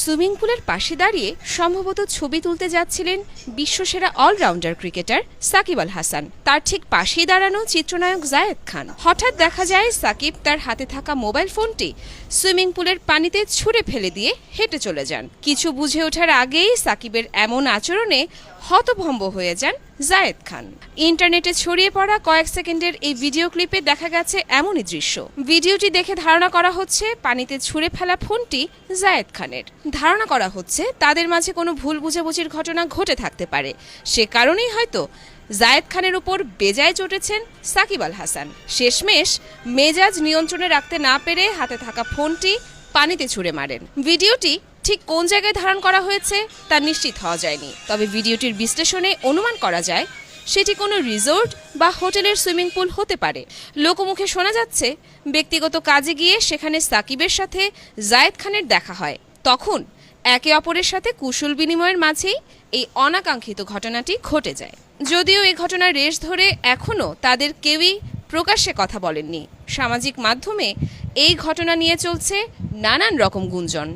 Swimming পুলের পাশে দাঁড়িয়ে সম্ভবত ছবি তুলতে যাচ্ছিলেন বিশ্বসেরা অলরাউন্ডার ক্রিকেটার সাকিব আল হাসান। তার ঠিক পাশেই দাঁড়ানো চিত্রনায়ক জায়েদ খান। হঠাৎ দেখা যায় সাকিব তার হাতে থাকা মোবাইল ফোনটি সুইমিং পুলের পানিতে ছুঁড়ে ফেলে দিয়ে হেঁটে চলে যান। কিছু বুঝে ওঠার আগেই সাকিবের এমন আচরণে হতভম্ব হয়ে যান জায়েদ খান। ইন্টারনেটে ছড়িয়ে পড়া কয়েক সেকেন্ডের এই ভিডিও ক্লিপে দেখা গেছে এমনই দৃশ্য। ভিডিওটি দেখে ধারণা করা হচ্ছে পানিতে ছুঁড়ে ফেলা ফোনটি জায়েদ খানের। ধারণা করা হচ্ছে তাদের মাঝে কোনো ভুল বুঝাবুঝির ঘটনা ঘটে থাকতে পারে, সে কারণেই হয়তো জায়েদ খানের উপর বেজায় চটেছেন সাকিব আল হাসান। শেষমেশ মেজাজ নিয়ন্ত্রণে রাখতে না পেরে হাতে থাকা ফোনটি পানিতে ছুঁড়ে মারেন। ভিডিওটি ঠিক কোন জায়গায় ধারণ করা হয়েছে তা নিশ্চিত হওয়া যায়নি, তবে ভিডিওটির বিশ্লেষণে অনুমান করা যায় সেটি কোনো রিসোর্ট বা হোটেলের সুইমিং পুল হতে পারে। লোকমুখে শোনা যাচ্ছে ব্যক্তিগত কাজে গিয়ে সেখানে সাকিবের সাথে জায়েদ খানের দেখা হয়, তখন একে অপরের সাথে কুশল বিনিময়ের মাঝেই এই অনাকাঙ্ক্ষিত ঘটনাটি ঘটে যায়। যদিও এই ঘটনার রেশ ধরে এখনও তাদের কেউই প্রকাশ্যে কথা বলেননি। সামাজিক মাধ্যমে এই ঘটনা নিয়ে চলছে নানান রকম গুঞ্জন।